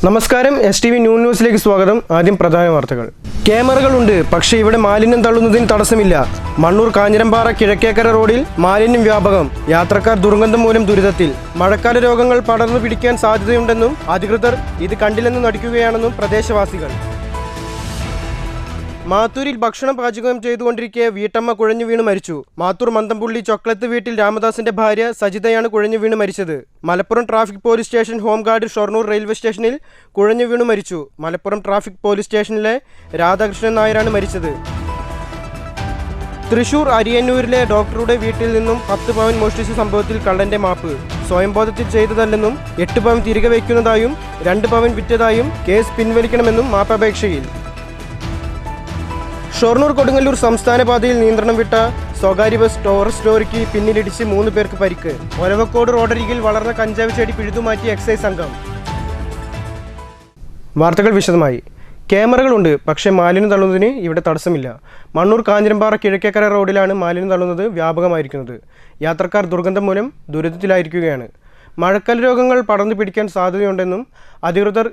നമസ്കാരം STV ന്യൂസിലേക്ക് സ്വാഗതം. ആദ്യം പ്രധാന വാർത്തകൾ. ക്യാമറകളുണ്ട്, പക്ഷേ ഇവിടെ മാലിന്യം തള്ളുന്നതിന് തടസ്സമില്ല. മണ്ണൂർ കാഞ്ഞിരമ്പാറ കിഴക്കേക്കര റോഡിൽ മാലിന്യം വ്യാപകം. യാത്രക്കാർ ദുർഗന്ധം മൂലം ദുരിതത്തിൽ. മഴക്കാല രോഗങ്ങൾ പടർന്നു പിടിക്കാൻ സാധ്യതയുണ്ടെന്നും അധികൃതർ ഇത് കണ്ടില്ലെന്ന് നടിക്കുകയാണെന്നും പ്രദേശവാസികൾ. മാത്തൂരിൽ ഭക്ഷണം പാചകം ചെയ്തുകൊണ്ടിരിക്കെ വീട്ടമ്മ കുഴഞ്ഞു വീണ് മരിച്ചു. മാത്തൂർ മന്തംപുള്ളി ചൊക്ലത്ത് വീട്ടിൽ രാമദാസിന്റെ ഭാര്യ സജിതയാണ് കുഴഞ്ഞു വീണ് മരിച്ചത്. Malappuram traffic police station home guard Shoranur railway സ്റ്റേഷനിൽ കുഴഞ്ഞു വീണു മരിച്ചു. മലപ്പുറം ട്രാഫിക് പോലീസ് സ്റ്റേഷനിലെ രാധാകൃഷ്ണൻ നായരാണ് മരിച്ചത്. തൃശൂർ അരിയന്നൂരിലെ ഡോക്ടറുടെ വീട്ടിൽ നിന്നും 10 പവൻ മോഷ്ടിച്ച സംഭവത്തിൽ കള്ളന്റെ മാപ്പ്. സ്വയംബോധത്തിൽ ചെയ്തതല്ലെന്നും 8 പവൻ തിരികെ വയ്ക്കുന്നതായും 2 പവൻ വിറ്റതായും കേസ് പിൻവലിക്കണമെന്നും മാപ്പപേക്ഷയിൽ. ഷൊർണൂർ കൊടുങ്ങല്ലൂർ സംസ്ഥാന പാതയിൽ നിയന്ത്രണം വിട്ട സ്വകാര്യ ബസ് ടോറസ് ലോറിക്ക് പിന്നിലിടിച്ച് 3 പേർക്ക് പരിക്ക്. ഒലവക്കോട് റോഡരികിൽ വളർന്ന കഞ്ചാവ് ചെടി പിഴുതുമാറ്റി എക്സൈസ് സംഘം. വാർത്തകൾ വിശദമായി. ക്യാമറകളുണ്ട്, പക്ഷേ മാലിന്യം തള്ളുന്നതിന് ഇവിടെ തടസ്സമില്ല. മണ്ണൂർ കാഞ്ഞിരമ്പാറ കിഴക്കേക്കര റോഡിലാണ് മാലിന്യം തള്ളുന്നത് വ്യാപകമായിരിക്കുന്നത്. യാത്രക്കാർ ദുർഗന്ധം മൂലം ദുരിതത്തിലായിരിക്കുകയാണ്. മഴക്കാല രോഗങ്ങൾ പടർന്നു പിടിക്കാൻ സാധ്യതയുണ്ടെന്നും അധികൃതർ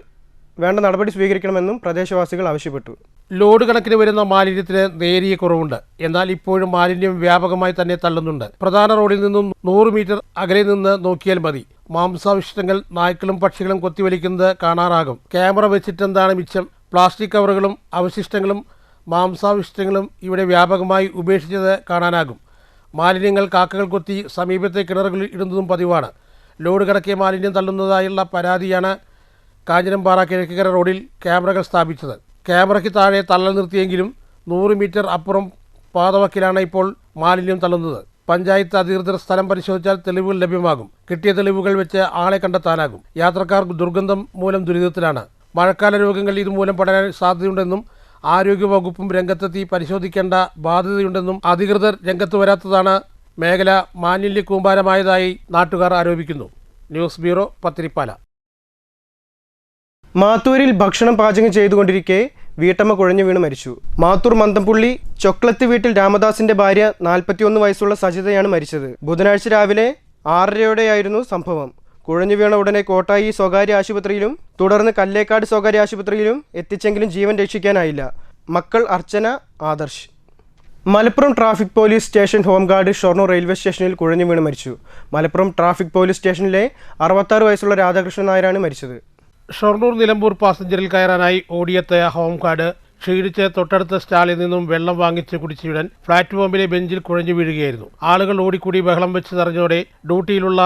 വേണ്ട നടപടി സ്വീകരിക്കണമെന്നും പ്രദേശവാസികൾ ആവശ്യപ്പെട്ടു. ലോഡ് കണക്കിന് വരുന്ന മാലിന്യത്തിന് നേരിയ കുറവുണ്ട്. എന്നാൽ ഇപ്പോഴും മാലിന്യം വ്യാപകമായി തന്നെ തള്ളുന്നുണ്ട്. പ്രധാന റോഡിൽ നിന്നും 100 മീറ്റർ അകലെ നിന്ന് നോക്കിയാൽ മതി. മാംസാവശിഷ്ടങ്ങൾ നായ്ക്കളും പക്ഷികളും കൊത്തിവലിക്കുന്നത് കാണാനാകും. ക്യാമറ വെച്ചിട്ടെന്താണ് മിച്ചം? പ്ലാസ്റ്റിക് കവറുകളും അവശിഷ്ടങ്ങളും മാംസാവശിഷ്ടങ്ങളും ഇവിടെ വ്യാപകമായി ഉപേക്ഷിച്ചത് കാണാനാകും. മാലിന്യങ്ങൾ കാക്കകൾ കൊത്തി സമീപത്തെ കിണറുകളിൽ ഇടുന്നതും പതിവാണ്. ലോഡ് കണക്കിയ മാലിന്യം തള്ളുന്നതായുള്ള പരാതിയാണ് കാഞ്ഞിരമ്പാറ കിഴക്കേക്കര റോഡിൽ ക്യാമറകൾ സ്ഥാപിച്ചത്. ക്യാമറയ്ക്ക് താഴെ തള്ളൽ നിർത്തിയെങ്കിലും 100 മീറ്റർ അപ്പുറം പാതവക്കിലാണ് ഇപ്പോൾ മാലിന്യം തള്ളുന്നത്. പഞ്ചായത്ത് അധികൃതർ സ്ഥലം പരിശോധിച്ചാൽ തെളിവുകൾ ലഭ്യമാകും. കിട്ടിയ തെളിവുകൾ വെച്ച് ആളെ കണ്ടെത്താനാകും. യാത്രക്കാർ ദുർഗന്ധം മൂലം ദുരിതത്തിലാണ്. മഴക്കാല രോഗങ്ങൾ ഇതുമൂലം പടരാൻ സാധ്യതയുണ്ടെന്നും ആരോഗ്യവകുപ്പും രംഗത്തെത്തി പരിശോധിക്കേണ്ട ബാധ്യതയുണ്ടെന്നും അധികൃതർ രംഗത്ത് വരാത്തതാണ് മേഖല മാലിന്യ കൂമ്പാരമായതായി നാട്ടുകാർ ആരോപിക്കുന്നു. News bureau, Pathiripala. മാത്തൂരിൽ ഭക്ഷണം പാചകം ചെയ്തുകൊണ്ടിരിക്കെ വീട്ടമ്മ കുഴഞ്ഞു വീണ് മരിച്ചു. മാത്തൂർ മന്തംപുള്ളി ചൊക്ലത്ത് വീട്ടിൽ രാമദാസിന്റെ ഭാര്യ 41 വയസ്സുള്ള സജിതയാണ് മരിച്ചത്. ബുധനാഴ്ച രാവിലെ 6:30യോടെയായിരുന്നു സംഭവം. കുഴഞ്ഞു വീണ ഉടനെ കോട്ടായി സ്വകാര്യ ആശുപത്രിയിലും തുടർന്ന് കല്ലേക്കാട് സ്വകാര്യ ആശുപത്രിയിലും എത്തിച്ചെങ്കിലും ജീവൻ രക്ഷിക്കാനായില്ല. മക്കൾ Archana, Adarsh. Malappuram traffic police station home guard Shoranur railway സ്റ്റേഷനിൽ കുഴഞ്ഞു വീണ് മരിച്ചു. മലപ്പുറം ട്രാഫിക് പോലീസ് സ്റ്റേഷനിലെ 66 വയസ്സുള്ള രാധാകൃഷ്ണൻ നായരാണ് മരിച്ചത്. ഷൊർണൂർ നിലമ്പൂർ പാസഞ്ചറിൽ കയറാനായി ഓടിയെത്തിയ ഹോംഗാർഡ് ക്ഷീണിച്ച് തൊട്ടടുത്ത സ്റ്റാളിൽ നിന്നും വെള്ളം വാങ്ങിച്ച് കുടിച്ചയുടൻ പ്ലാറ്റ്ഫോമിലെ ബെഞ്ചിൽ കുഴഞ്ഞു വീഴുകയായിരുന്നു. ആളുകൾ ഓടിക്കൂടി ബഹളം വെച്ച് നിറഞ്ഞോടെ ഡ്യൂട്ടിയിലുള്ള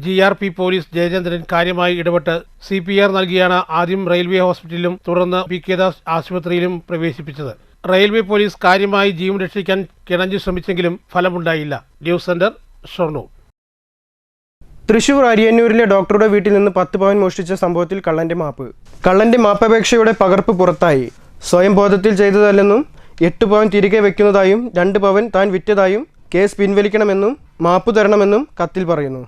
GRP പോലീസ് ജയചന്ദ്രൻ കാര്യമായി ഇടപെട്ട് CPR നൽകിയാണ് ആദ്യം റെയിൽവേ ഹോസ്പിറ്റലിലും തുടർന്ന് PK ദാസ് ആശുപത്രിയിലും പ്രവേശിപ്പിച്ചത്. റെയിൽവേ പോലീസ് കാര്യമായി ജീവൻ രക്ഷിക്കാൻ കിണഞ്ഞു ശ്രമിച്ചെങ്കിലും ഫലമുണ്ടായില്ല. News centre, Shoranur. തൃശൂർ അരിയന്നൂരിലെ ഡോക്ടറുടെ വീട്ടിൽ നിന്ന് 10 പവൻ മോഷ്ടിച്ച സംഭവത്തിൽ കള്ളന്റെ മാപ്പ്. കള്ളന്റെ മാപ്പപേക്ഷയുടെ പകർപ്പ് പുറത്തായി. സ്വയംബോധത്തിൽ ചെയ്തതല്ലെന്നും 8 പവൻ തിരികെ വയ്ക്കുന്നതായും 2 പവൻ താൻ വിറ്റതായും കേസ് പിൻവലിക്കണമെന്നും മാപ്പു തരണമെന്നും കത്തിൽ പറയുന്നു.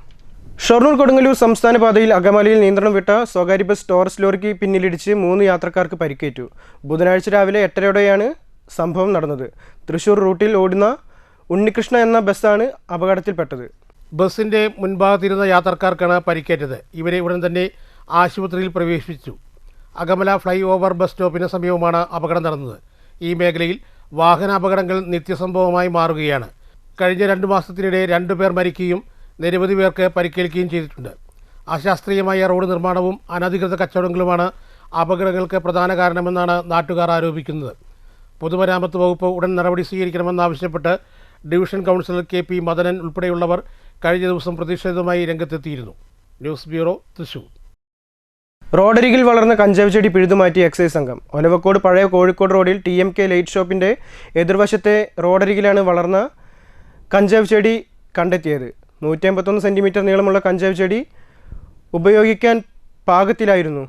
ഷൊർണൂർ കൊടുങ്ങല്ലൂർ സംസ്ഥാന പാതയിൽ അകമലയിൽ നിയന്ത്രണം വിട്ട സ്വകാര്യ ബസ് ടോറസ് ലോറിക്ക് പിന്നിലിടിച്ച് 3 യാത്രക്കാർക്ക് പരിക്കേറ്റു. ബുധനാഴ്ച രാവിലെ 8:30യോടെയാണ് സംഭവം നടന്നത്. തൃശൂർ റൂട്ടിൽ ഓടുന്ന ഉണ്ണികൃഷ്ണ എന്ന ബസ്സാണ് അപകടത്തിൽപ്പെട്ടത്. ബസിന്റെ മുൻഭാഗത്തിരുന്ന യാത്രക്കാർക്കാണ് പരിക്കേറ്റത്. ഇവരെ ഉടൻ തന്നെ ആശുപത്രിയിൽ പ്രവേശിപ്പിച്ചു. അകമല ഫ്ലൈ ഓവർ ബസ് സ്റ്റോപ്പിന് സമീപമാണ് അപകടം നടന്നത്. ഈ മേഖലയിൽ വാഹനാപകടങ്ങൾ നിത്യസംഭവമായി മാറുകയാണ്. കഴിഞ്ഞ 2 മാസത്തിനിടെ 2 പേർ മരിക്കുകയും നിരവധി പേർക്ക് പരിക്കേൽക്കുകയും ചെയ്തിട്ടുണ്ട്. അശാസ്ത്രീയമായ റോഡ് നിർമ്മാണവും അനധികൃത കച്ചവടങ്ങളുമാണ് അപകടങ്ങൾക്ക് പ്രധാന കാരണമെന്നാണ് നാട്ടുകാർ ആരോപിക്കുന്നത്. പൊതുമരാമത്ത് വകുപ്പ് ഉടൻ നടപടി സ്വീകരിക്കണമെന്നാവശ്യപ്പെട്ട് ഡിവിഷൻ കൗൺസിലർ KP മദനൻ ഉൾപ്പെടെയുള്ളവർ കഴിഞ്ഞ ദിവസം പ്രതിഷേധവുമായി രംഗത്തെത്തിയിരുന്നു. News bureau, Thrissur. റോഡരികിൽ വളർന്ന കഞ്ചാവ് ചെടി പിഴുതുമാറ്റി എക്സൈസ് സംഘം. ഒലവക്കോട് പഴയ കോഴിക്കോട് റോഡിൽ TMK ലൈറ്റ് ഷോപ്പിന്റെ എതിർവശത്തെ റോഡരികിലാണ് വളർന്ന കഞ്ചാവ് ചെടി കണ്ടെത്തിയത്. 151 സെന്റിമീറ്റർ നീളമുള്ള കഞ്ചാവ് ചെടി ഉപയോഗിക്കാൻ പാകത്തിലായിരുന്നു.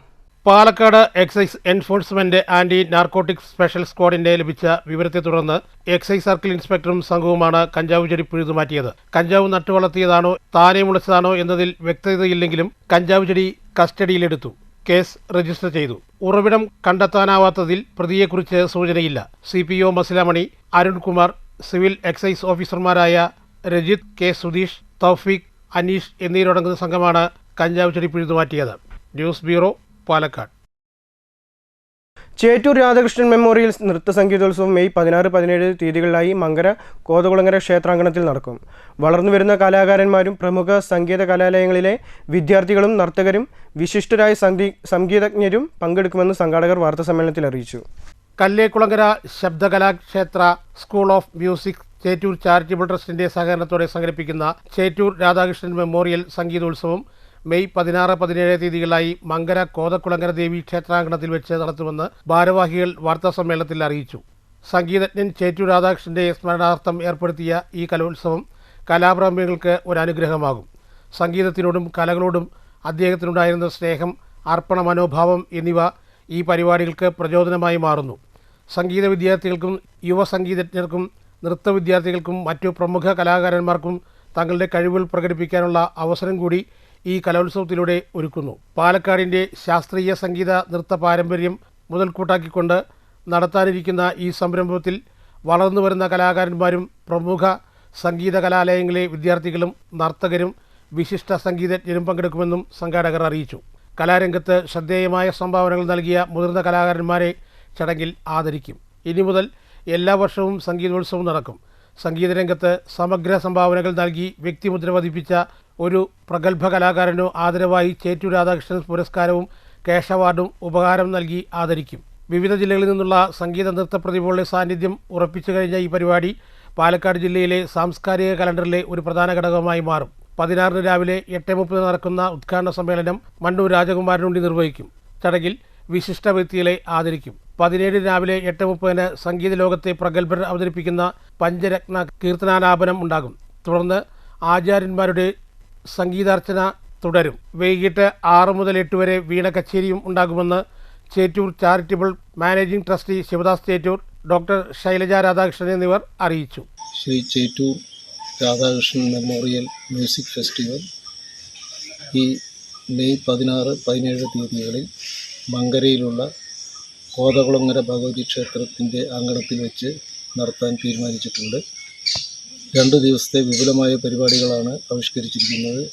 Palakkad excise enforcement anti narcotics special സ്ക്വാഡിന്റെ ലഭിച്ച വിവരത്തെ തുടർന്ന് എക്സൈസ് സർക്കിൾ ഇൻസ്പെക്ടറും സംഘവുമാണ് കഞ്ചാവ് ചെടി പിഴുതുമാറ്റിയത്. കഞ്ചാവ് നട്ടുവളർത്തിയതാണോ താനെ മുളച്ചതാണോ എന്നതിൽ വ്യക്തതയില്ലെങ്കിലും കഞ്ചാവ് ചെടി കസ്റ്റഡിയിലെടുത്തു. കേസ് രജിസ്റ്റർ ചെയ്തു. ഉറവിടം കണ്ടെത്താനാവാത്തതിൽ പ്രതിയെക്കുറിച്ച് സൂചനയില്ല. CPO Masilamani, Arunkumar, civil excise ഓഫീസർമാരായ രജിത് K, സുധീഷ്, തൗഫീഖ്, അനീഷ് എന്നിവരടങ്ങുന്ന സംഘമാണ് കഞ്ചാവ് ചെടി പിഴുതുമാറ്റിയത്. News bureau, Palakkad. Chettur Radhakrishnan memorial നൃത്ത സംഗീതോത്സവം മെയ് 16-17 തീയതികളിലായി മങ്കര കോതകുളങ്ങര ക്ഷേത്രാങ്കണത്തിൽ നടക്കും. വളർന്നുവരുന്ന കലാകാരന്മാരും പ്രമുഖ സംഗീത കലാലയങ്ങളിലെ വിദ്യാർത്ഥികളും നർത്തകരും വിശിഷ്ടരായ സംഗീതജ്ഞരും പങ്കെടുക്കുമെന്ന് സംഘാടകർ വാർത്താസമ്മേളനത്തിൽ അറിയിച്ചു. Kallekulangara Shabdakalakshetra school of music Chettur charitable ട്രസ്റ്റിന്റെ സഹകരണത്തോടെ സംഘടിപ്പിക്കുന്ന ചേറ്റൂർ രാധാകൃഷ്ണൻ മെമ്മോറിയൽ സംഗീതോത്സവം മെയ് 16-17 തീയതികളിലായി മങ്കര കോതക്കുളങ്ങര ദേവി ക്ഷേത്രാങ്കണത്തിൽ വെച്ച് നടത്തുമെന്ന് ഭാരവാഹികൾ വാർത്താസമ്മേളനത്തിൽ അറിയിച്ചു. സംഗീതജ്ഞൻ ചേറ്റൂർ രാധാകൃഷ്ണന്റെ സ്മരണാർത്ഥം ഏർപ്പെടുത്തിയ ഈ കലോത്സവം കലാപ്രേമികൾക്ക് ഒരു അനുഗ്രഹമാകും. സംഗീതത്തിനോടും കലകളോടും അദ്ദേഹത്തിനുണ്ടായിരുന്ന സ്നേഹം, അർപ്പണ മനോഭാവം എന്നിവ ഈ പരിപാടികൾക്ക് പ്രചോദനമായി മാറുന്നു. സംഗീത വിദ്യാർത്ഥികൾക്കും യുവ സംഗീതജ്ഞർക്കും നൃത്ത വിദ്യാർത്ഥികൾക്കും മറ്റു പ്രമുഖ കലാകാരന്മാർക്കും തങ്ങളുടെ കഴിവുകൾ പ്രകടിപ്പിക്കാനുള്ള അവസരം കൂടി ഈ കലോത്സവത്തിലൂടെ ഒരുക്കുന്നു. പാലക്കാടിൻ്റെ ശാസ്ത്രീയ സംഗീത നൃത്ത പാരമ്പര്യം മുതൽക്കൂട്ടാക്കിക്കൊണ്ട് നടത്താനിരിക്കുന്ന ഈ സംരംഭത്തിൽ വളർന്നു വരുന്ന കലാകാരന്മാരും പ്രമുഖ സംഗീത കലാലയങ്ങളിലെ വിദ്യാർത്ഥികളും നർത്തകരും വിശിഷ്ട സംഗീതജ്ഞരും പങ്കെടുക്കുമെന്നും സംഘാടകർ അറിയിച്ചു. കലാരംഗത്ത് ശ്രദ്ധേയമായ സംഭാവനകൾ നൽകിയ മുതിർന്ന കലാകാരന്മാരെ ചടങ്ങിൽ ആദരിക്കും. ഇനി മുതൽ എല്ലാ വർഷവും സംഗീതോത്സവം നടക്കും. സംഗീതരംഗത്ത് സമഗ്ര സംഭാവനകൾ നൽകി വ്യക്തിമുദ്ര പതിപ്പിച്ച ഒരു പ്രഗത്ഭ കലാകാരനോ ആദരവായി ചേറ്റൂർ രാധാകൃഷ്ണൻ പുരസ്കാരവും ക്യാഷ് അവാർഡും ഉപഹാരം നൽകി ആദരിക്കും. വിവിധ ജില്ലകളിൽ നിന്നുള്ള സംഗീത നൃത്ത പ്രതിഭകളുടെ സാന്നിധ്യം ഉറപ്പിച്ചു കഴിഞ്ഞ ഈ പരിപാടി പാലക്കാട് ജില്ലയിലെ സാംസ്കാരിക കലണ്ടറിലെ ഒരു പ്രധാന ഘടകമായി മാറും. 16 രാവിലെ 8:30 നടക്കുന്ന ഉദ്ഘാടന സമ്മേളനം മണ്ണൂർ രാജകുമാരനുണ്ടി നിർവഹിക്കും. ചടങ്ങിൽ വിശിഷ്ട വ്യക്തികളെ ആദരിക്കും. 17 രാവിലെ 8:30 സംഗീത ലോകത്തെ പ്രഗത്ഭർ അവതരിപ്പിക്കുന്ന പഞ്ചരത്ന കീർത്തനാലാപനം ഉണ്ടാകും. തുടർന്ന് ആചാര്യന്മാരുടെ സംഗീതാർച്ചന തുടരും. വൈകിട്ട് 6 മുതൽ 8 വരെ വീണ കച്ചേരിയും ഉണ്ടാകുമെന്ന് Chettur charitable managing trustee Sivadas Chettur, doctor Shailaja Radhakrishnan എന്നിവർ അറിയിച്ചു. Sri Chettur Radhakrishnan memorial music festival ഈ മെയ് 16-17 തീയതികളിൽ മങ്കരയിലുള്ള കോതകുളങ്ങര ഭഗവതി ക്ഷേത്രത്തിൻ്റെ അങ്കണത്തിൽ വെച്ച് നടത്താൻ തീരുമാനിച്ചിട്ടുണ്ട്. 2 ദിവസത്തെ വിപുലമായ പരിപാടികളാണ് ആവിഷ്കരിച്ചിരിക്കുന്നത്.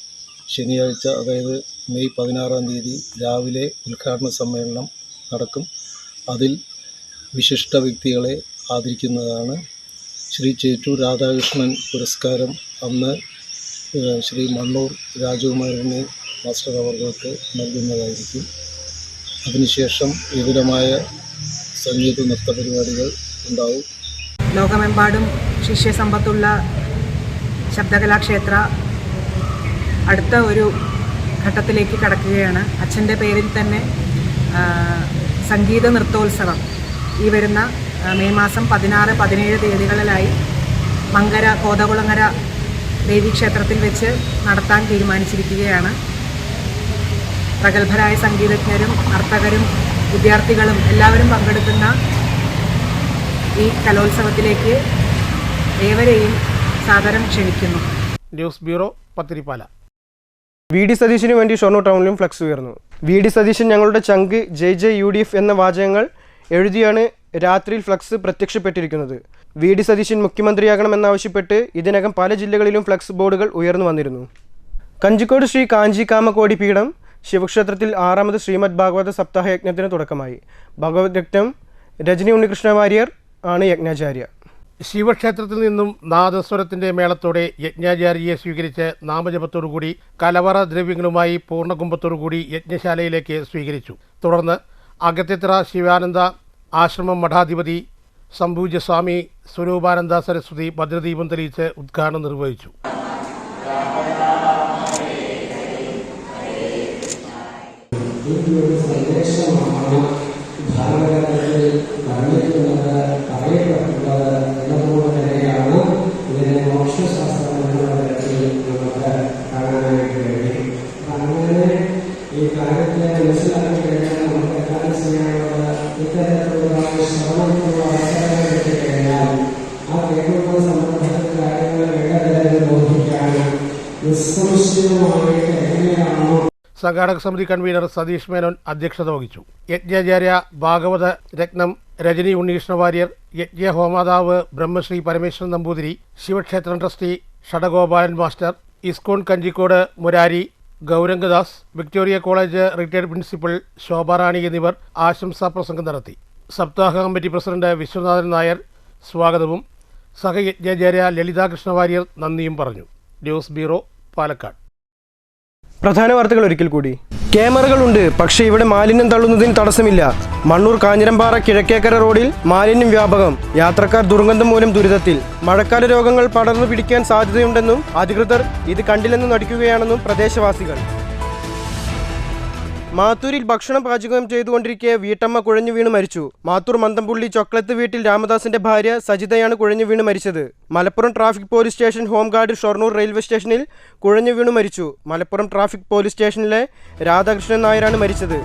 ശനിയാഴ്ച, അതായത് മെയ് 16 തീയതി രാവിലെ ഉദ്ഘാടന സമ്മേളനം നടക്കും. അതിൽ വിശിഷ്ട വ്യക്തികളെ ആദരിക്കുന്നതാണ്. ശ്രീ ചേറ്റൂർ രാധാകൃഷ്ണൻ പുരസ്കാരം അന്ന് ശ്രീ മണ്ണൂർ രാജകുമാരന് മാസ്റ്റർ അവർക്ക് നൽകുന്നതായിരിക്കും. അതിനുശേഷം വിപുലമായ സംഗീത നൃത്ത പരിപാടികൾ ഉണ്ടാവും. ലോകമെമ്പാടും ശിഷ്യസമ്പത്തുള്ള ശബ്ദകലാക്ഷേത്ര അടുത്ത ഒരു ഘട്ടത്തിലേക്ക് കടക്കുകയാണ്. അച്ഛൻ്റെ പേരിൽ തന്നെ സംഗീത നൃത്തോത്സവം ഈ വരുന്ന മെയ് മാസം 16-17 തീയതികളിലായി മങ്കര കോതകുളങ്ങര ദേവീക്ഷേത്രത്തിൽ വെച്ച് നടത്താൻ തീരുമാനിച്ചിരിക്കുകയാണ്. പ്രഗത്ഭരായ സംഗീതജ്ഞരും നർത്തകരും വിദ്യാർത്ഥികളും എല്ലാവരും പങ്കെടുക്കുന്ന ഈ കലോത്സവത്തിലേക്ക് ഏവരെയും സാദരം ക്ഷണിക്കുന്നു. News bureau, Pathiripala. VD സതീശന് വേണ്ടി ഷൊർണൂർ ടൗണിലും ഫ്ലക്സ് ഉയർന്നു. VD സതീശൻ ഞങ്ങളുടെ ചങ്ക് ജയ് UDF എന്ന വാചകങ്ങൾ എഴുതിയാണ് രാത്രിയിൽ ഫ്ലക്സ് പ്രത്യക്ഷപ്പെട്ടിരിക്കുന്നത്. VD സതീശൻ മുഖ്യമന്ത്രിയാകണമെന്നാവശ്യപ്പെട്ട് ഇതിനകം പല ജില്ലകളിലും ഫ്ലക്സ് ബോർഡുകൾ ഉയർന്നു വന്നിരുന്നു. കഞ്ചിക്കോട് ശ്രീ കാഞ്ചി കാമകോടി പീഠം ശിവക്ഷേത്രത്തിൽ 6ാമത് ശ്രീമദ് ഭാഗവത സപ്താഹ യജ്ഞത്തിന് തുടക്കമായി. ഭഗവത് രക്തം രജനി ഉണ്ണികൃഷ്ണ വാര്യർ ആണ് യജ്ഞാചാര്യ. ശിവക്ഷേത്രത്തിൽ നിന്നും നാദസ്വരത്തിന്റെ മേളത്തോടെ യജ്ഞാചാര്യയെ സ്വീകരിച്ച് നാമജപത്തോടുകൂടി കലവറ ദ്രവ്യങ്ങളുമായി പൂർണ്ണകുംഭത്തോടുകൂടി യജ്ഞശാലയിലേക്ക് സ്വീകരിച്ചു. തുടർന്ന് അഗത്യത്ര ശിവാനന്ദ ആശ്രമം മഠാധിപതി സംഭൂജസ്വാമി സ്വരൂപാനന്ദ സരസ്വതി ഭദ്രദീപം തെളിയിച്ച് ഉദ്ഘാടനം നിർവഹിച്ചു. ഭാരതത്തിൽ പറഞ്ഞിട്ടുള്ളത് പറയപ്പെട്ടുള്ളത് എന്നതുകൊണ്ട് തന്നെയാണ് ഇതിനെ മോക്ഷശാസ്ത്രം എന്നുള്ള തരത്തിൽ നമുക്ക് കാണാനായിട്ട് കഴിയും. അങ്ങനെ ഈ കാര്യത്തെ മനസ്സിലാക്കി കഴിഞ്ഞാൽ നമുക്ക് എന്താണ് ചെയ്യാനുള്ളത്? ഇത്തരത്തിലുള്ള ശ്രമത്തിനുള്ള അവസരങ്ങൾ കിട്ടിക്കഴിഞ്ഞാൽ ആ കേൾക്കുന്ന സന്ദർഭത്തിൽ കാര്യങ്ങൾ വേഗതയിൽ ബോധിക്കാനും നിസ്സംശയമായിട്ട് എങ്ങനെയാണോ. സംഘാടക സമിതി കൺവീനർ സതീഷ് മേനോൻ അധ്യക്ഷത വഹിച്ചു. യജ്ഞാചാര്യ ഭാഗവത രത്നം രജനി ഉണ്ണികൃഷ്ണ വാര്യർ, യജ്ഞഹോമാതാവ് ബ്രഹ്മശ്രീ പരമേശ്വരൻ നമ്പൂതിരി, ശിവക്ഷേത്രം trustee Shadagopalan master, ISKCON Kanjikode Murari, Gaurangadas, Victoria college retired principal Shobharani എന്നിവർ ആശംസാ പ്രസംഗം നടത്തി. സപ്താഹ കമ്മിറ്റി പ്രസിഡന്റ് വിശ്വനാഥൻ നായർ സ്വാഗതവും സഹയജ്ഞാചാര്യ ലളിതാകൃഷ്ണ വാര്യർ നന്ദിയും പറഞ്ഞു. News bureau, Palakkad. പ്രധാന വാർത്തകൾ ഒരിക്കൽ കൂടി. ക്യാമറകളുണ്ട്, പക്ഷേ ഇവിടെ മാലിന്യം തള്ളുന്നതിന് തടസ്സമില്ല. മണ്ണൂർ കാഞ്ഞിരമ്പാറ കിഴക്കേക്കര റോഡിൽ മാലിന്യം വ്യാപകം. യാത്രക്കാർ ദുർഗന്ധം മൂലം ദുരിതത്തിൽ. മഴക്കാല രോഗങ്ങൾ പടർന്നു പിടിക്കാൻ സാധ്യതയുണ്ടെന്നും അധികൃതർ ഇത് കണ്ടില്ലെന്ന് നടിക്കുകയാണെന്നും പ്രദേശവാസികൾ. മാത്തൂരിൽ ഭക്ഷണം പാചകം ചെയ്തുകൊണ്ടിരിക്കെ വീട്ടമ്മ കുഴഞ്ഞു വീണ് മരിച്ചു. മാത്തൂർ മന്തംപുള്ളി ചൊക്ലത്ത് വീട്ടിൽ രാമദാസിന്റെ ഭാര്യ സജിതയാണ് കുഴഞ്ഞു വീണ് മരിച്ചത്. Malappuram traffic police station home guard Shoranur railway സ്റ്റേഷനിൽ കുഴഞ്ഞു വീണു മരിച്ചു. മലപ്പുറം ട്രാഫിക് പോലീസ് സ്റ്റേഷനിലെ രാധാകൃഷ്ണൻ നായരാണ് മരിച്ചത്.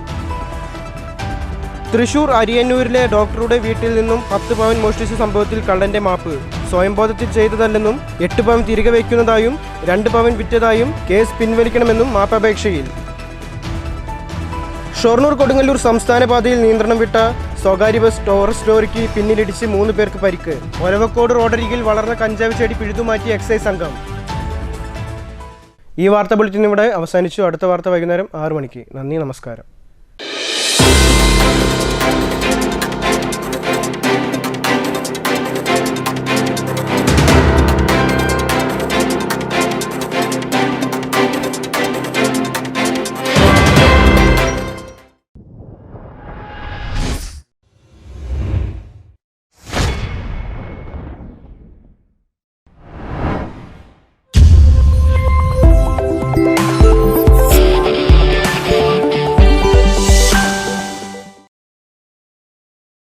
തൃശൂർ അരിയന്നൂരിലെ ഡോക്ടറുടെ വീട്ടിൽ നിന്നും 10 പവൻ മോഷ്ടിച്ച സംഭവത്തിൽ കള്ളന്റെ മാപ്പ്. സ്വയംബോധത്തിൽ ചെയ്തതല്ലെന്നും 8 പവൻ തിരികെ വയ്ക്കുന്നതായും 2 പവൻ വിറ്റതായും കേസ് പിൻവലിക്കണമെന്നും മാപ്പപേക്ഷയിൽ. ഷൊർണൂർ കൊടുങ്ങല്ലൂർ സംസ്ഥാന പാതയിൽ നിയന്ത്രണം വിട്ട സ്വകാര്യ ബസ് ടോറസ് ലോറിക്ക് പിന്നിലിടിച്ച് 3 പേർക്ക് പരിക്ക്. ഒലവക്കോട് റോഡരികിൽ വളർന്ന കഞ്ചാവ് ചെടി പിഴുതുമാറ്റിയ എക്സൈസ് സംഘം. ഈ വാർത്താ ബുള്ളറ്റിൻ ഇവിടെ അവസാനിച്ചു. അടുത്ത വാർത്ത വൈകുന്നേരം 6 മണിക്ക്. നന്ദി, നമസ്കാരം.